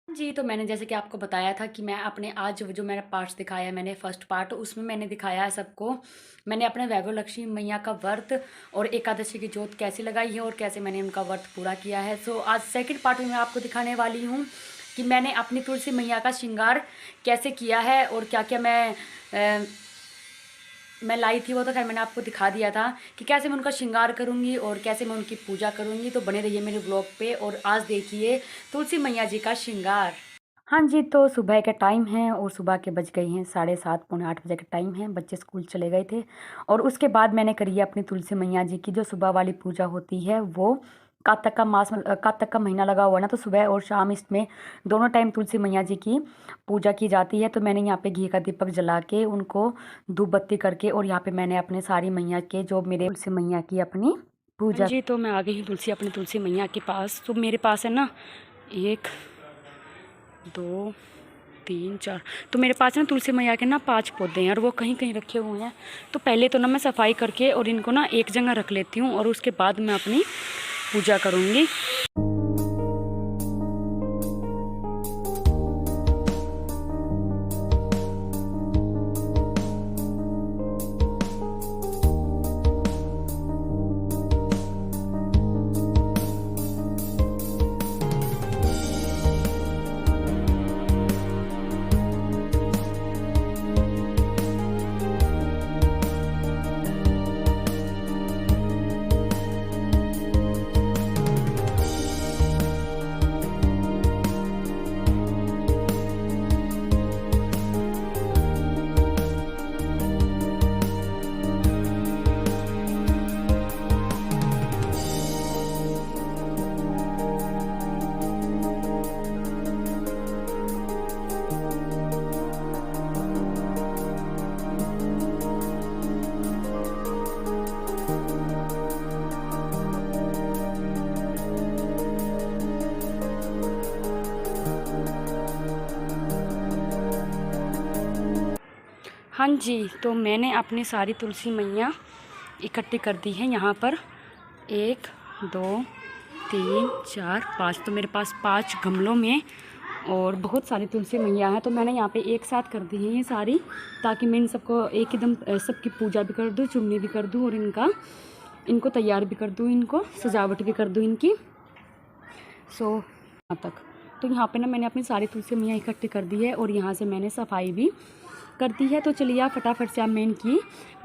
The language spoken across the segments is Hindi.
जी, तो मैंने जैसे कि आपको बताया था कि मैं अपने आज जो मैंने पार्ट्स दिखाया है, मैंने फर्स्ट पार्ट उसमें मैंने दिखाया है सबको। मैंने अपने वैभव लक्ष्मी मैया का व्रत और एकादशी की जोत कैसे लगाई है और कैसे मैंने उनका व्रत पूरा किया है। सो आज सेकंड पार्ट में मैं आपको दिखाने वाली हूँ कि मैंने अपनी तुलसी मैया का श्रृंगार कैसे किया है और क्या-क्या मैं लाई थी। वो तो खैर मैंने आपको दिखा दिया था कि कैसे मैं उनका श्रृंगार करूँगी और कैसे मैं उनकी पूजा करूँगी। तो बने रहिए मेरे ब्लॉग पे और आज देखिए तुलसी मैया जी का श्रृंगार। हाँ जी, तो सुबह का टाइम है और सुबह के बज गए हैं 7:30 पौने 8 बजे का टाइम है। बच्चे स्कूल चले गए थे और उसके बाद मैंने करी है अपनी तुलसी मैया जी की जो सुबह वाली पूजा होती है वो। कात्तक का महीना लगा हुआ है ना, तो सुबह और शाम इसमें दोनों टाइम तुलसी मैया जी की पूजा की जाती है। तो मैंने यहाँ पे घी का दीपक जला के उनको धूप बत्ती करके और यहाँ पे मैंने अपने सारी मैया के जो मेरे तुलसी मैया की अपनी पूजा। हाँ जी, तो मैं आ गई हूँ अपनी तुलसी मैया के पास। तो मेरे पास है ना 1 2 3 4, तो मेरे पास ना तुलसी मैया के ना 5 पौधे हैं और वो कहीं कहीं रखे हुए हैं। तो पहले तो ना मैं सफाई करके और इनको ना एक जगह रख लेती हूँ और उसके बाद मैं अपनी पूजा करूँगी। हाँ जी, तो मैंने अपनी सारी तुलसी मैया इकट्ठी कर दी है यहाँ पर। 1 2 3 4 5, तो मेरे पास 5 गमलों में और बहुत सारी तुलसी मैया हैं। तो मैंने यहाँ पे एक साथ कर दी है ये सारी, ताकि मैं इन सबको एक एकदम सबकी पूजा भी कर दूँ, चुन्नी भी कर दूँ और इनको तैयार भी कर दूँ, इनको सजावट भी कर दूँ इनकी। सो यहाँ तक तो यहाँ पे ना मैंने अपनी सारी तुलसी मैया इकट्ठी कर दी है और यहाँ से मैंने सफाई भी कर दी है। तो चलिए आप फटाफट से अब मैं इनकी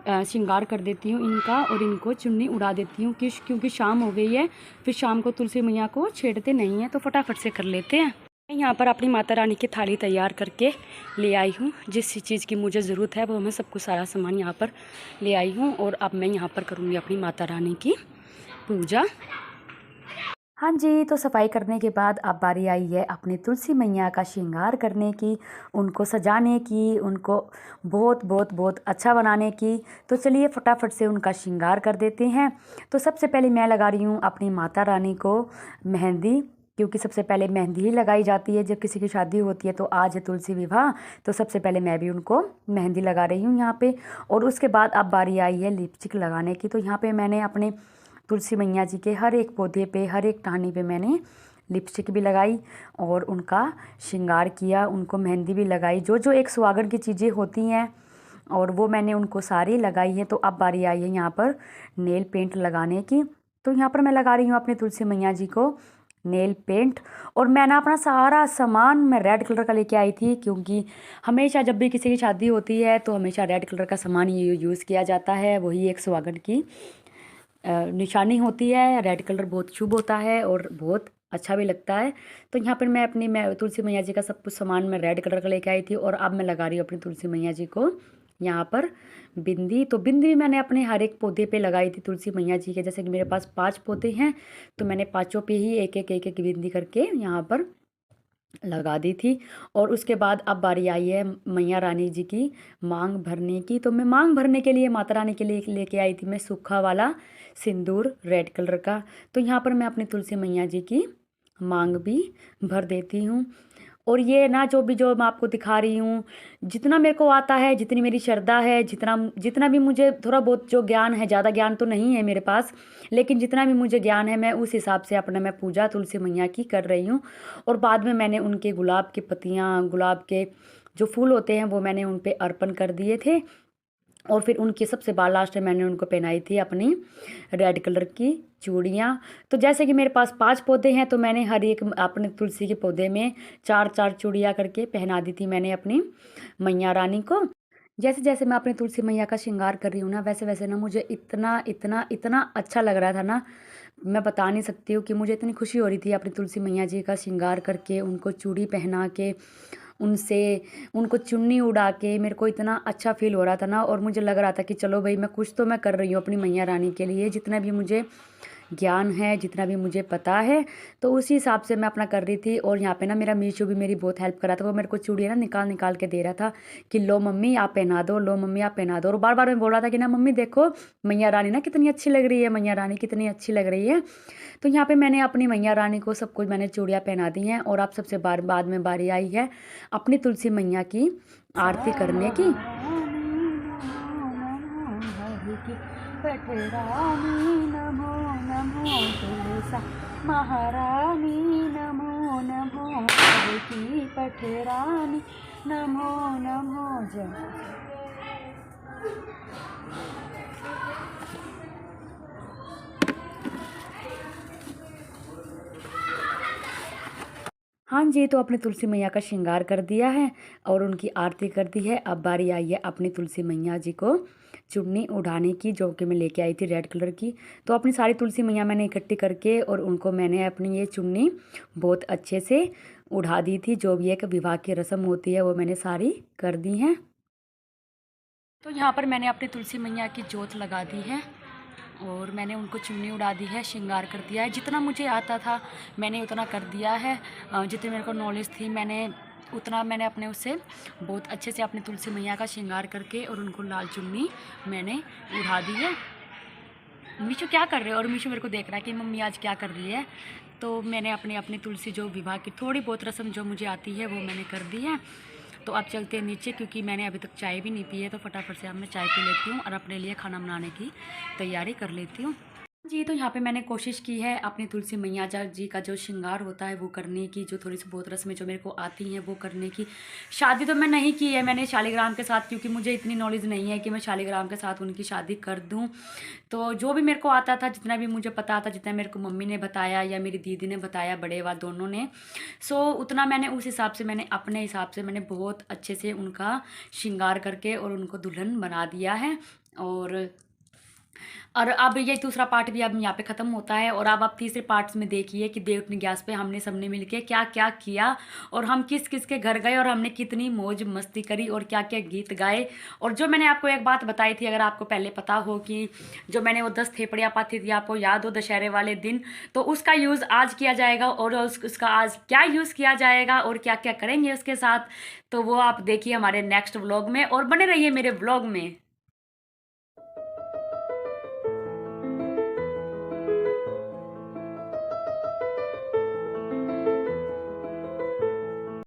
श्रृंगार कर देती हूँ इनका और इनको चुन्नी उड़ा देती हूँ क्योंकि शाम हो गई है, फिर शाम को तुलसी मैया को छेड़ते नहीं हैं, तो फटाफट से कर लेते हैं। मैं यहाँ पर अपनी माता रानी की थाली तैयार करके ले आई हूँ। जिस चीज़ की मुझे ज़रूरत है वो मैं सबको सारा सामान यहाँ पर ले आई हूँ और अब मैं यहाँ पर करूँगी अपनी माता रानी की पूजा। हाँ जी, तो सफाई करने के बाद अब बारी आई है अपनी तुलसी मैया का श्रृंगार करने की, उनको सजाने की, उनको बहुत बहुत बहुत अच्छा बनाने की। तो चलिए फटाफट से उनका श्रृंगार कर देते हैं। तो सबसे पहले मैं लगा रही हूँ अपनी माता रानी को मेहंदी, क्योंकि सबसे पहले मेहंदी ही लगाई जाती है जब किसी की शादी होती है। तो आज है तुलसी विवाह, तो सबसे पहले मैं भी उनको मेहंदी लगा रही हूँ यहाँ पे। और उसके बाद अब बारी आई है लिपस्टिक लगाने की। तो यहाँ पे मैंने अपने तुलसी मैया जी के हर एक पौधे पे, हर एक टहनी पे मैंने लिपस्टिक भी लगाई और उनका श्रृंगार किया, उनको मेहंदी भी लगाई, जो जो एक सुहागन की चीज़ें होती हैं और वो मैंने उनको सारी लगाई हैं। तो अब बारी आई है यहाँ पर नेल पेंट लगाने की। तो यहाँ पर मैं लगा रही हूँ अपनी तुलसी मैया जी को नेल पेंट। और मैं ना अपना सारा सामान मैं रेड कलर का लेके आई थी, क्योंकि हमेशा जब भी किसी की शादी होती है तो हमेशा रेड कलर का सामान ये यूज़ किया जाता है, वही एक सुहागन की निशानी होती है। रेड कलर बहुत शुभ होता है और बहुत अच्छा भी लगता है। तो यहाँ पर मैं तुलसी मैया जी का सब कुछ सामान मैं रेड कलर का लेके आई थी और अब मैं लगा रही हूँ अपनी तुलसी मैया जी को यहाँ पर बिंदी। तो बिंदी भी मैंने अपने हर एक पौधे पे लगाई थी तुलसी मैया जी के। जैसे कि मेरे पास 5 पौधे हैं, तो मैंने पाँचों पे ही एक एक बिंदी करके यहाँ पर लगा दी थी। और उसके बाद अब बारी आई है मैया रानी जी की मांग भरने की। तो मैं मांग भरने के लिए माता रानी के लिए लेके आई थी मैं सूखा वाला सिंदूर रेड कलर का। तो यहाँ पर मैं अपनी तुलसी मैया जी की मांग भी भर देती हूँ। और ये ना जो मैं आपको दिखा रही हूँ, जितना मेरे को आता है, जितनी मेरी श्रद्धा है, जितना जितना भी मुझे थोड़ा बहुत जो ज्ञान है, ज़्यादा ज्ञान तो नहीं है मेरे पास, लेकिन जितना भी मुझे ज्ञान है मैं उस हिसाब से अपना मैं पूजा तुलसी मैया की कर रही हूँ। और बाद में मैंने उनके गुलाब की पत्तियाँ, गुलाब के जो फूल होते हैं वो मैंने उन पे अर्पण कर दिए थे। और फिर उनकी सबसे लास्ट में मैंने उनको पहनाई थी अपनी रेड कलर की चूड़ियाँ। तो जैसे कि मेरे पास 5 पौधे हैं, तो मैंने हर एक अपने तुलसी के पौधे में 4-4 चूड़ियाँ करके पहना दी थी मैंने अपनी मैया रानी को। जैसे जैसे मैं अपनी तुलसी मैया का श्रृंगार कर रही हूँ ना, वैसे वैसे ना मुझे इतना इतना इतना अच्छा लग रहा था ना, मैं बता नहीं सकती हूँ कि मुझे इतनी खुशी हो रही थी अपनी तुलसी मैया जी का श्रृंगार करके, उनको चूड़ी पहना के, उनसे उनको चुन्नी उड़ा के मेरे को इतना अच्छा फ़ील हो रहा था ना। और मुझे लग रहा था कि चलो भई, मैं कुछ तो मैं कर रही हूँ अपनी मैया रानी के लिए, जितना भी मुझे ज्ञान है, जितना भी मुझे पता है, तो उसी हिसाब से मैं अपना कर रही थी। और यहाँ पे ना मेरा मीशो भी मेरी बहुत हेल्प कर रहा था, वो मेरे को चूड़ियाँ ना निकाल निकाल के दे रहा था कि लो मम्मी आप पहना दो, लो मम्मी आप पहना दो। और बार बार मैं बोल रहा था कि ना मम्मी देखो मैया रानी ना कितनी अच्छी लग रही है, मैया रानी कितनी अच्छी लग रही है। तो यहाँ पे मैंने अपनी मैया रानी को सब कुछ मैंने चूड़ियाँ पहना दी हैं। और आप सबसे बाद में बारी आई है अपनी तुलसी मैया की आरती करने की। पठरानी नमो नमो तुलसा महारानी, नमो नमो हर की पठरानी, नमो नमो जय। हाँ जी, तो अपनी तुलसी मैया का श्रृंगार कर दिया है और उनकी आरती कर दी है। अब बारी आई है अपनी तुलसी मैया जी को चुन्नी उड़ाने की, जो कि मैं लेके आई थी रेड कलर की। तो अपनी सारी तुलसी मैया मैंने इकट्ठी करके और उनको मैंने अपनी ये चुन्नी बहुत अच्छे से उड़ा दी थी। जो भी एक विवाह की रस्म होती है वो मैंने सारी कर दी हैं। तो यहाँ पर मैंने अपनी तुलसी मैया की जोत लगा दी है और मैंने उनको चुन्नी उड़ा दी है, श्रृंगार कर दिया है। जितना मुझे आता था मैंने उतना कर दिया है, जितनी मेरे को नॉलेज थी मैंने अपने उससे बहुत अच्छे से अपनी तुलसी मैया का श्रृंगार करके और उनको लाल चुन्नी मैंने उड़ा दी है। मीशू क्या कर रहे हो? और मीशू मेरे को देख रहा है कि मम्मी आज क्या कर रही है। तो मैंने अपनी तुलसी जो विवाह की थोड़ी बहुत रस्म जो मुझे आती है वो मैंने कर दी है। तो अब चलते हैं नीचे, क्योंकि मैंने अभी तक चाय भी नहीं पी है। तो फटाफट से अब मैं चाय पी लेती हूँ और अपने लिए खाना बनाने की तैयारी कर लेती हूँ जी। तो यहाँ पे मैंने कोशिश की है अपनी तुलसी मैया जी का जो श्रृंगार होता है वो करने की, जो थोड़ी सी बहुत रस्में जो मेरे को आती हैं वो करने की। शादी तो मैं नहीं की है मैंने शालिग्राम के साथ, क्योंकि मुझे इतनी नॉलेज नहीं है कि मैं शालिग्राम के साथ उनकी शादी कर दूँ। तो जो भी मेरे को आता था, जितना भी मुझे पता था, जितना मेरे को मम्मी ने बताया या मेरी दीदी ने बताया, बड़े व दोनों ने, सो उतना मैंने उस हिसाब से मैंने अपने हिसाब से मैंने बहुत अच्छे से उनका श्रृंगार करके और उनको दुल्हन बना दिया है। और अब ये दूसरा पार्ट भी अब यहाँ पे ख़त्म होता है। और अब आप तीसरे पार्ट्स में देखिए कि देवउठनी गैस पे हमने सबने मिलके क्या क्या किया और हम किस किस के घर गए और हमने कितनी मौज मस्ती करी और क्या क्या गीत गाए। और जो मैंने आपको एक बात बताई थी, अगर आपको पहले पता हो कि जो मैंने वो 10 थेपड़ियाँ पाती थी, आपको याद हो दशहरे वाले दिन, तो उसका यूज़ आज किया जाएगा और उसका आज क्या यूज़ किया जाएगा और क्या क्या करेंगे उसके साथ, तो वो आप देखिए हमारे नेक्स्ट व्लॉग में और बने रहिए मेरे व्लॉग में।